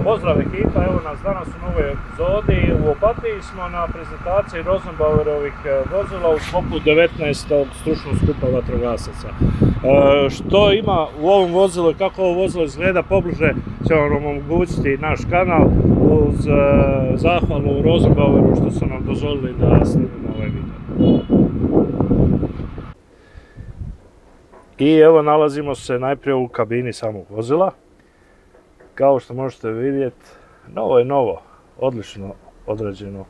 Pozdrav ekipa, evo nas danas u novoj epizodi. U Opatiji smo na prezentaciji Rosenbauerovih vozila u sklopu 19. stručnog skupa vatrogasaca. Što ima u ovom vozilu i kako ovo vozilo izgleda pobliže će vam omogućiti naš kanal uz zahvalu Rosenbaueru što su nam dozvolili da snimimo ovaj video. I evo nalazimo se najprije u kabini samog vozila. Kao što možete vidjeti, novo je novo, odlično odrađeno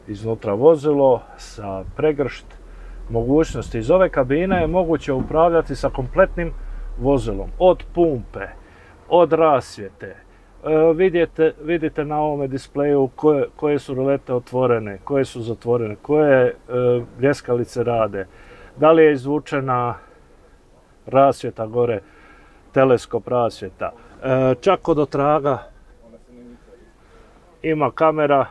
iznutra vozilo sa pregršt mogućnosti. Iz ove kabine je moguće upravljati sa kompletnim vozilom, od pumpe, od rasvjete. Vidite na ovome displeju koje su rolete otvorene, koje su zatvorene, koje bljeskalice rade, da li je izvučena rasvjeta gore, teleskop rasvjeta. Čak kod otraga ima kamera,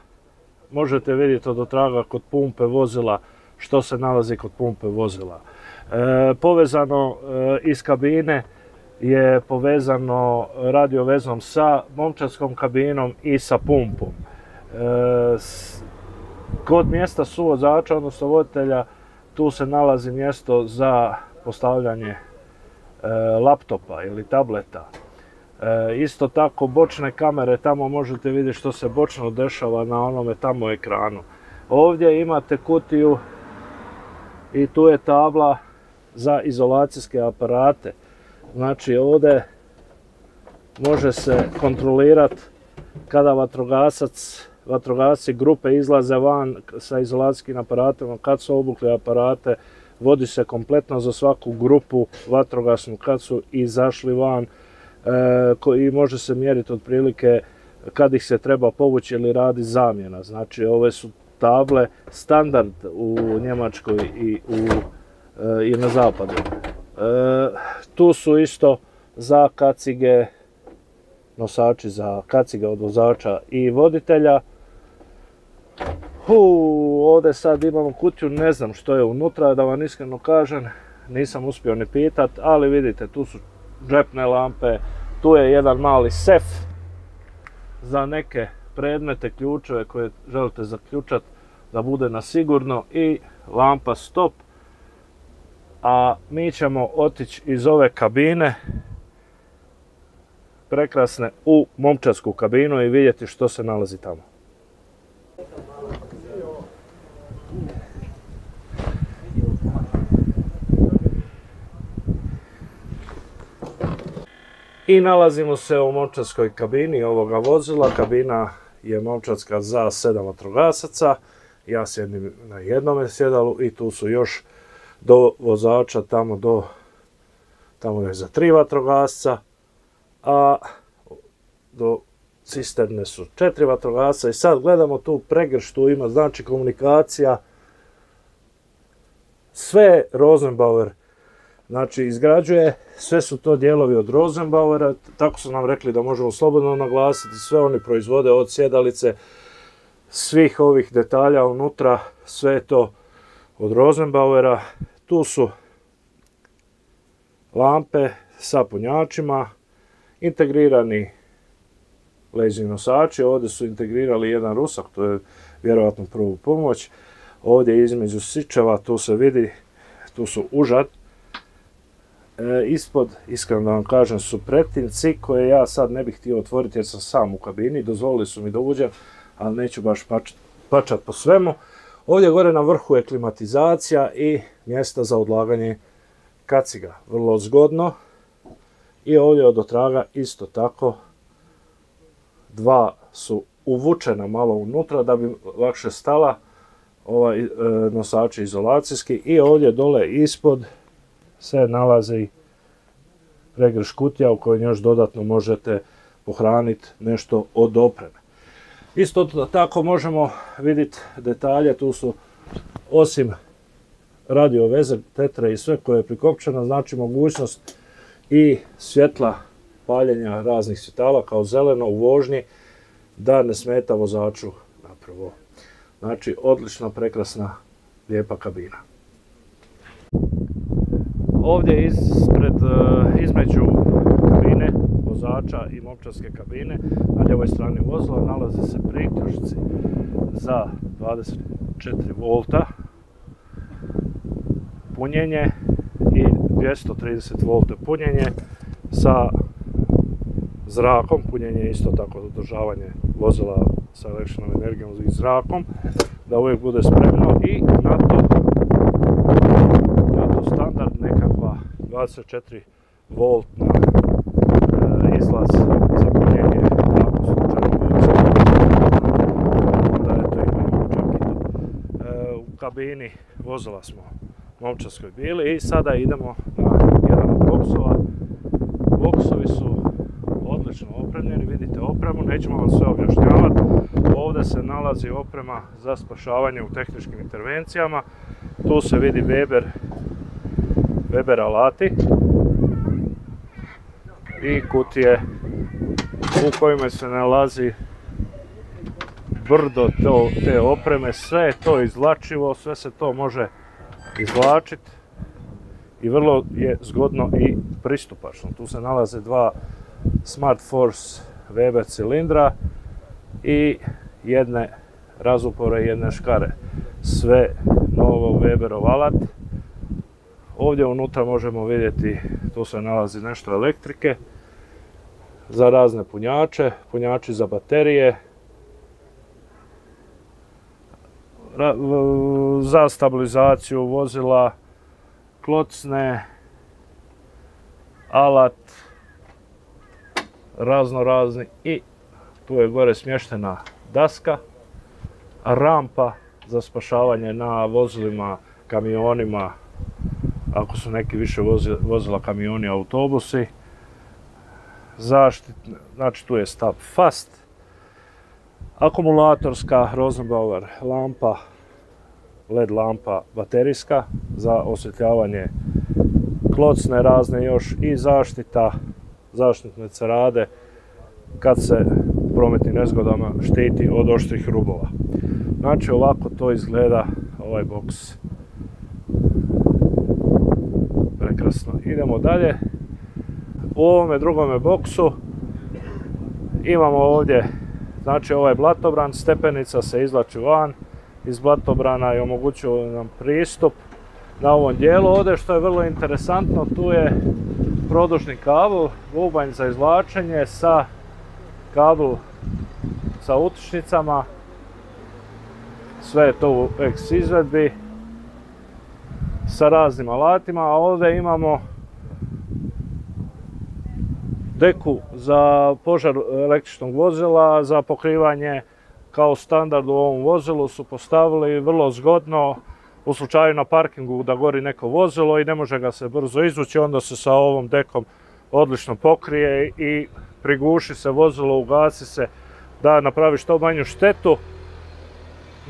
možete vidjeti od otraga kod pumpe vozila što se nalazi kod pumpe vozila. Povezano iz kabine je povezano radiovezom sa momčarskom kabinom i sa pumpom. Kod mjesta suvozača, odnosno voditelja, tu se nalazi mjesto za postavljanje laptopa ili tableta. Isto tako bočne kamere, tamo možete vidjeti što se bočno dešava na onome tamo ekranu. Ovdje imate kutiju i tu je tabla za izolacijske aparate. Znači ovdje može se kontrolirati kada vatrogasci grupe izlaze van sa izolacijskim aparatima, kad su obukli aparate, vodi se kompletno za svaku grupu vatrogasnu kad su izašli van. I može se mjeriti otprilike kad ih se treba povući ili radi zamjena. Znači ove su table standard u Njemačkoj i na zapadu. Tu su isto za kacige, nosači za kacige od vozača i voditelja. Ovdje sad imamo kutiju, ne znam što je unutra, da vam iskreno kažem, nisam uspio ni pitat, ali vidite tu su džepne lampe, tu je jedan mali sef za neke predmete, ključeve koje želite zaključati da bude na sigurno i lampa stop. A mi ćemo otići iz ove kabine prekrasne u momčarsku kabinu i vidjeti što se nalazi tamo. I nalazimo se u momčarskoj kabini ovoga vozila. Kabina je momčarska za 7 vatrogasaca. Ja sjedim na jednome sjedalu i tu su još do vozača tamo je za 3 vatrogasca, a do cisterne su 4 vatrogasca. I sad gledamo tu pregršt, tu ima znači komunikacija. Sve Rosenbauer znači izgrađuje, sve su to dijelovi od Rosenbauera, tako su nam rekli da možemo slobodno naglasiti, sve oni proizvode od sjedalice, svih ovih detalja unutra, sve je to od Rosenbauera. Tu su lampe sa punjačima, integrirani ležni nosači, ovdje su integrirali jedan rusak, to je vjerojatno prvu pomoć. Ovdje između sičeva, tu se vidi, tu su užad. Ispod, iskreno da vam kažem, su pretinci koje ja sad ne bih htio otvoriti jer sam sam u kabini, dozvolili su mi da uđem, ali neću baš pačat po svemu. Ovdje gore na vrhu je klimatizacija i mjesta za odlaganje kaciga, vrlo zgodno. I ovdje od otraga isto tako, dva su uvučena malo unutra da bi lakše stala nosači izolacijski i ovdje dole ispod se nalazi pregršt kutija u kojoj još dodatno možete pohraniti nešto od opreme. Isto tako možemo vidjeti detalje, tu su osim radio veze, tetre i sve koje je prikopčeno, znači mogućnost i svjetla paljenja raznih svjetala kao zeleno u vožnji da ne smeta vozaču napravo. Znači odlična, prekrasna, lijepa kabina. Ovdje između kabine vozača i momčarske kabine. Na ljevoj strani vozila nalaze se priključci za 24 volta punjenje i 230 volta punjenje sa zrakom. Punjenje je isto tako održavanje vozila sa električnom energijom i zrakom, da uvijek bude spremno, i na to standard nekakva 24 voltna izlaz za punjenje ako slučajno da eto imamo čak i to. U kabini vozila smo momčarskoj bili i sada idemo na jedan od boksova. Boksovi su odlično opremljeni, vidite opremu, nećemo vam sve objašnjavati. Ovdje se nalazi oprema za spašavanje u tehničkim intervencijama. Tu se vidi Weber alati i kutije u kojima se nalazi brdo te opreme. Sve je to izvlačivo, sve se to može izvlačiti i vrlo je zgodno i pristupačno. Tu se nalaze dva Smart Force Weber cilindra i jedne razupore i jedne škare. Sve novo Weberov alat. Ovdje unutra možemo vidjeti, tu se nalazi nešto elektrike za razne punjače, punjači za baterije, za stabilizaciju vozila, klocne, alat, raznorazni, i tu je gore smještena daska, rampa za spašavanje na vozilima, kamionima, ako su neki više vozila kamioni, autobusi. Zaštitne, znači tu je stop fast, akumulatorska Rosenbauer lampa, LED lampa baterijska za osvjetljavanje, klocne razne još i zaštitne cerade kad se u prometnim nezgodama štiti od oštrih rubova. Znači ovako to izgleda ovaj boks. Prekrasno. Idemo dalje. U ovome drugome boksu imamo ovdje, znači ovaj blatobran, stepenica se izvlači van iz blatobrana i omogućuje nam pristup na ovom dijelu. Ovdje što je vrlo interesantno, tu je produžni kabel, bubanj za izvlačenje sa kabel sa utičnicama. Sve je to u X izvedbi sa raznim alatima, a ovdje imamo deku za požar električnog vozila, za pokrivanje kao standard u ovom vozilu su postavili vrlo zgodno u slučaju na parkingu da gori neko vozilo i ne može ga se brzo izvući, onda se sa ovom dekom odlično pokrije i priguši se vozilo, ugasi se da napravi što manju štetu.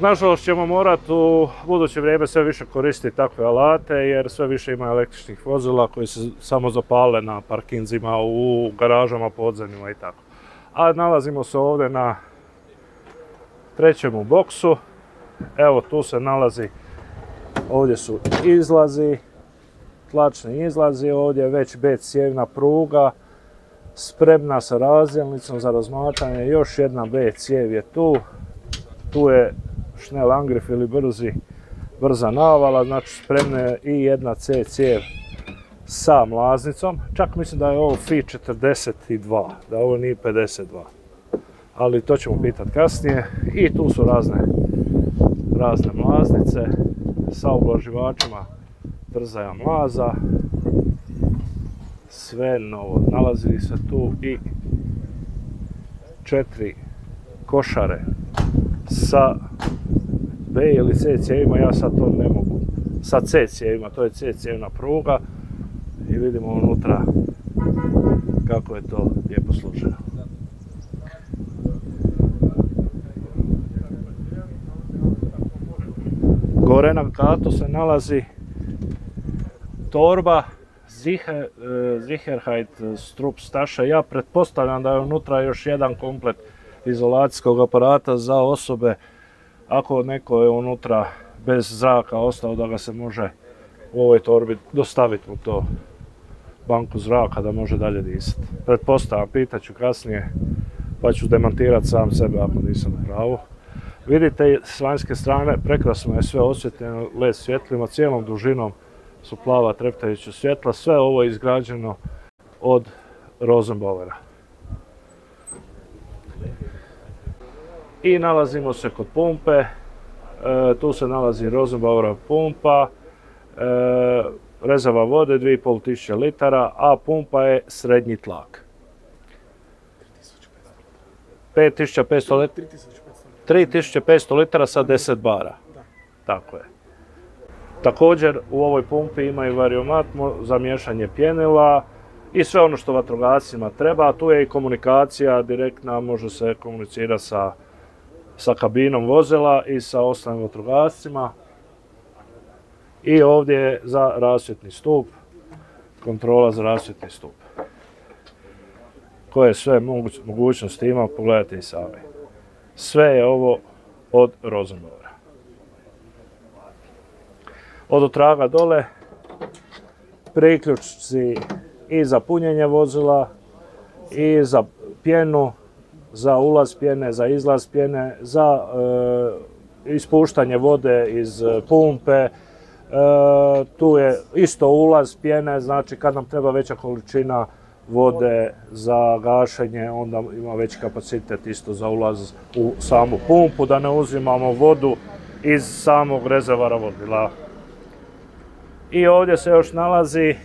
Nažalost ćemo morati u buduće vrijeme sve više koristiti takve alate jer sve više ima električnih vozila koji se samo zapale na parkinzima, u garažama, podzemljima i tako. A nalazimo se ovdje na trećem boksu. Evo tu se nalazi, ovdje su izlazi, tlačni izlazi, ovdje je već B cijevna pruga spremna sa razdjelnicom za razmatranje, još jedna B cijev je tu. Tu je Schnellangriff ili brza navala, znači spremna je i jedna C cijev sa mlaznicom. Čak mislim da je ovo FI 42, da ovo nije 52. Ali to ćemo pitati kasnije. I tu su razne mlaznice sa ublaživačima trzaja mlaza. Sve novo. Nalazi se tu i 4 košare sa B ili C cijevima, ja sad to ne mogu. Sa C cijevima, to je C cijevna pruga i vidimo unutra kako je to lijepo složeno. Gore na katu se nalazi torba Sicherheit Strupstasche. Ja pretpostavljam da je unutra još jedan komplet izolacijskog aparata za osobe ako neko je unutra bez zraka ostao, da ga se može u ovoj torbi dostaviti mu to banku zraka da može dalje disati. Pretpostavljam, pitaću kasnije, pa ću demantirati sam sebe ako nisam u pravu. Vidite, s vanjske strane prekrasno je sve osvjetljeno LED svjetlima, cijelom dužinom su plava treptajuća svjetla, sve ovo je izgrađeno od Rosenbauera. I nalazimo se kod pumpe, tu se nalazi Rosenbauerova pumpa, rezervoar vode 2500 litara, a pumpa je srednji tlak. 3500 litara sa 10 bara. Tako je. Također u ovoj pumpi ima i variomat za miješanje pjenila i sve ono što vatrogascima treba. Tu je i komunikacija direktna, može se komunicirati sa kabinom vozila i sa ostalim vatrogascima. I ovdje je za rasvjetni stup, kontrola za rasvjetni stup. Koje sve mogućnosti ima, pogledajte i sami. Sve je ovo od Rosenbauera. Od otraga dole priključci i za punjenje vozila i za pjenu, za ulaz pjene, za izlaz pjene, za ispuštanje vode iz pumpe. Tu je isto ulaz pjene, znači kad nam treba veća količina vode za gašenje, onda ima veći kapacitet isto za ulaz u samu pumpu, da ne uzimamo vodu iz samog rezervoara vodila. I ovdje se još nalazi,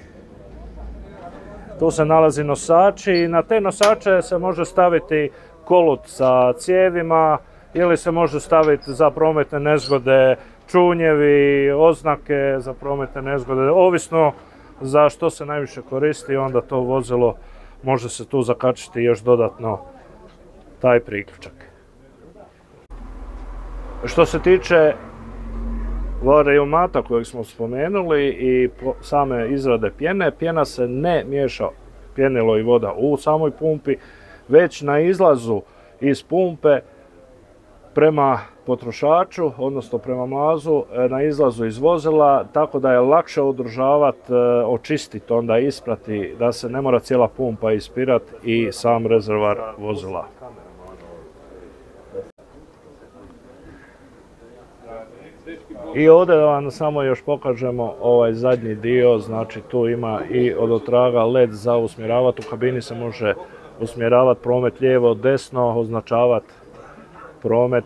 tu se nalazi nosači i na te nosače se može staviti kolut sa cijevima ili se može staviti za prometne nezgode čunjevi, oznake za prometne nezgode, ovisno za što se najviše koristi, onda to vozilo može se tu zakačiti još dodatno taj priključak. Što se tiče variomata kojeg smo spomenuli i same izrade pjene, pjena se ne miješa pjenilo i voda u samoj pumpi, već na izlazu iz pumpe prema potrošaču, odnosno prema mlazu, na izlazu iz vozila, tako da je lakše održavati, očistiti, onda isprati, da se ne mora cijela pumpa ispirati i sam rezervoar vozila. I ovdje da vam samo još pokažemo ovaj zadnji dio, znači tu ima i od otraga LED za usmjeravati, u kabini se može usmjeravati promet lijevo, desno, označavati promet,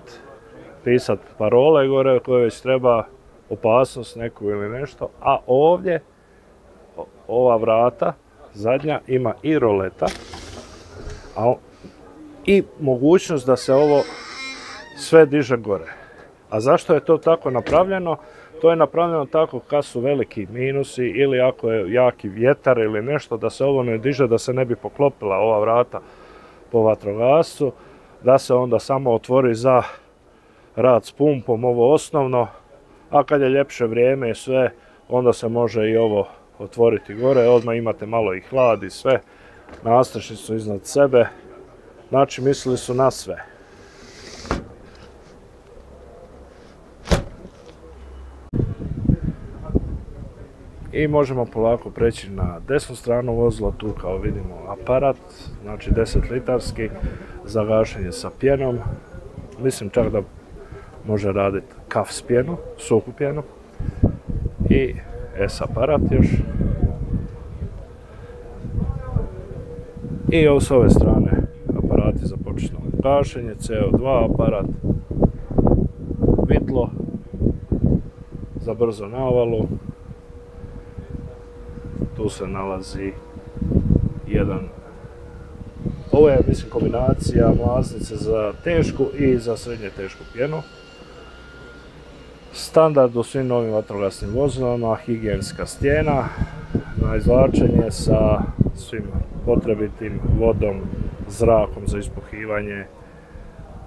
pisati parole gore koje već treba, opasnost neku ili nešto, a ovdje ova vrata zadnja ima i roleta i mogućnost da se ovo sve diže gore. A zašto je to tako napravljeno? To je napravljeno tako kad su veliki minusi ili ako je jaki vjetar ili nešto, da se ovo ne diže, da se ne bi poklopila ova vrata po vatrogascu, da se onda samo otvori za rad s pumpom, ovo osnovno, a kad je ljepše vrijeme i sve, onda se može i ovo otvoriti gore, odmah imate malo i hlad i sve, nadstrešnicu iznad sebe, znači mislili su na sve. I možemo polako preći na desnu stranu vozila, tu kao vidimo aparat, znači 10 litarski za gašenje sa pjenom, mislim čak da može raditi kaf s pjenom, suhu pjenu i S aparat još. I ovo s ove strane aparati za početno gašenje, CO2 aparat, vitlo za brzo navalu. Tu se nalazi jedan, ovo je mislim kombinacija mlaznice za tešku i za srednje tešku pjenu. Standard u svim novim vatrogasnim vozilama, higijenska stijena, na izvlačenje sa svim potrebitim vodom, zrakom za ispuhivanje,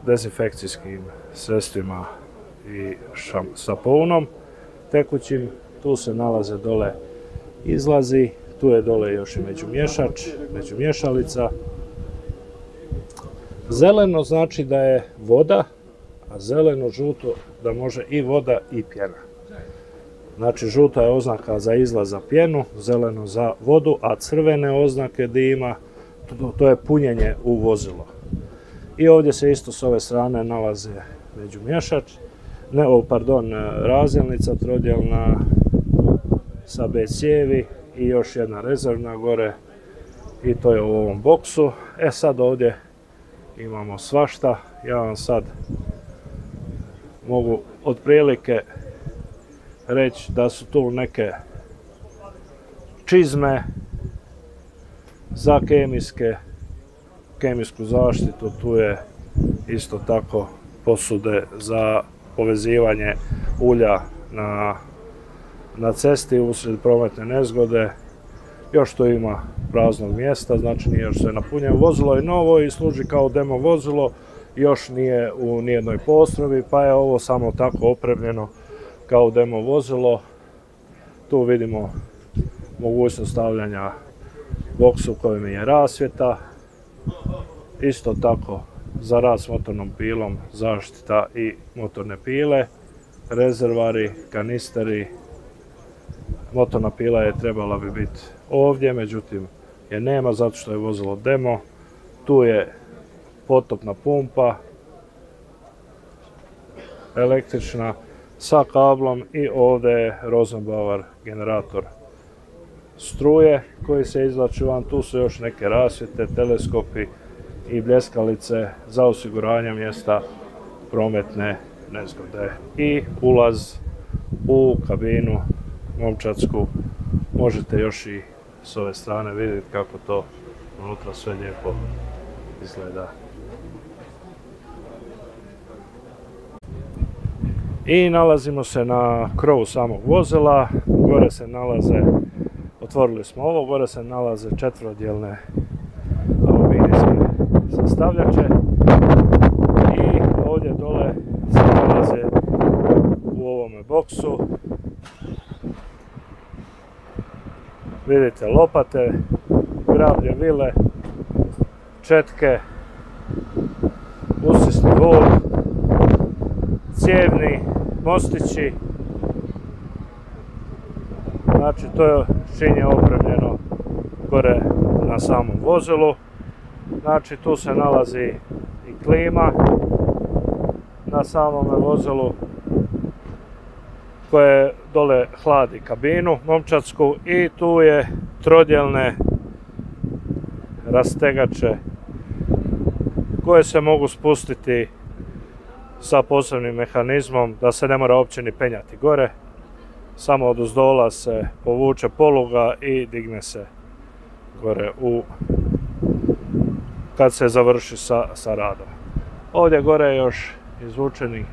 dezinfekcijskim sredstvima i sapunom tekućim. Tu se nalaze dole izlazi, tu je dole još i međumješač, međumješalica. Zeleno znači da je voda, a zeleno žuto da može i voda i pjena. Znači žuta je oznaka za izlaz za pjenu, zeleno za vodu, a crvene oznake dima to je punjenje u vozilo. I ovdje se isto s ove strane nalaze međumješač, razdjelnica trodjelna sa B cijevi i još jedna rezervna gore i to je u ovom boksu. Sad ovdje imamo svašta, ja vam sad mogu otprilike reći da su tu neke čizme za kemijsku zaštitu, tu je isto tako posude za povezivanje ulja na cesti usred prometne nezgode. Još tu ima praznog mjesta, znači nije još sve napunjeno. Vozilo je novo i služi kao demo vozilo, još nije u nijednoj postrojbi, pa je ovo samo tako opremljeno kao demo vozilo. Tu vidimo mogućnost stavljanja boksa u kojem je rasvjeta. Isto tako za rad s motornom pilom, zaštita i motorne pile, rezervari, kanisteri. Motorna pila je trebala bi biti ovdje, međutim je nema zato što je vozilo demo. Tu je potopna pumpa, električna sa kablom i ovdje je Rosenbauer generator struje koji se izvlači van. Tu su još neke rasvjete, teleskopi i bljeskalice za osiguranje mjesta prometne nezgode. I ulaz u kabinu momčadsku možete još i s ove strane vidjeti kako to unutra sve lijepo izgleda. I nalazimo se na krovu samog vozila, gore se nalaze, otvorili smo ovo, gore se nalaze četverodjelne aluminijske sastavljače i ovdje dole se nalaze u ovome boksu. Vidite lopate, grablje vile, četke, usisni vod, cijevni mostići. Znači to je čim je opremljeno gore na samom vozilu. Znači tu se nalazi i klima na samome vozilu koje dole hladi kabinu momčadsku i tu je trodjelne rastegače koje se mogu spustiti sa posebnim mehanizmom da se ne mora uopće ni penjati gore. Samo odozdola se povuče poluga i digne se gore kad se završi sa radom. Ovdje gore je još izvučeni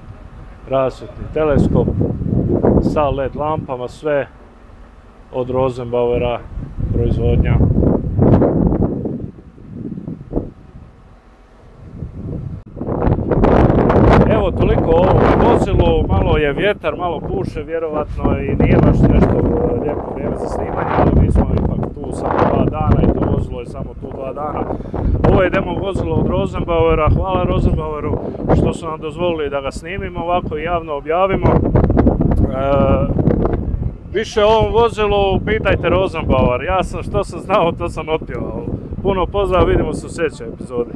rasvjetni teleskop sa LED lampama, sve od Rosenbauera proizvodnja. Evo toliko o ovom vozilu, malo je vjetar, malo puše vjerovatno i nije baš nešto lijepo vrijeme za snimanje, ali mi smo ipak tu samo 2 dana i to vozilo je samo tu 2 dana. Ovo je demo vozilo od Rosenbauera, hvala Rosenbaueru što su nam dozvolili da ga snimimo ovako i javno objavimo. Više o ovom vozilu pitajte Rosenbauer, ja sam što sam znao to sam otpjevao. Puno pozdrav, vidimo se u sljedećoj epizodi.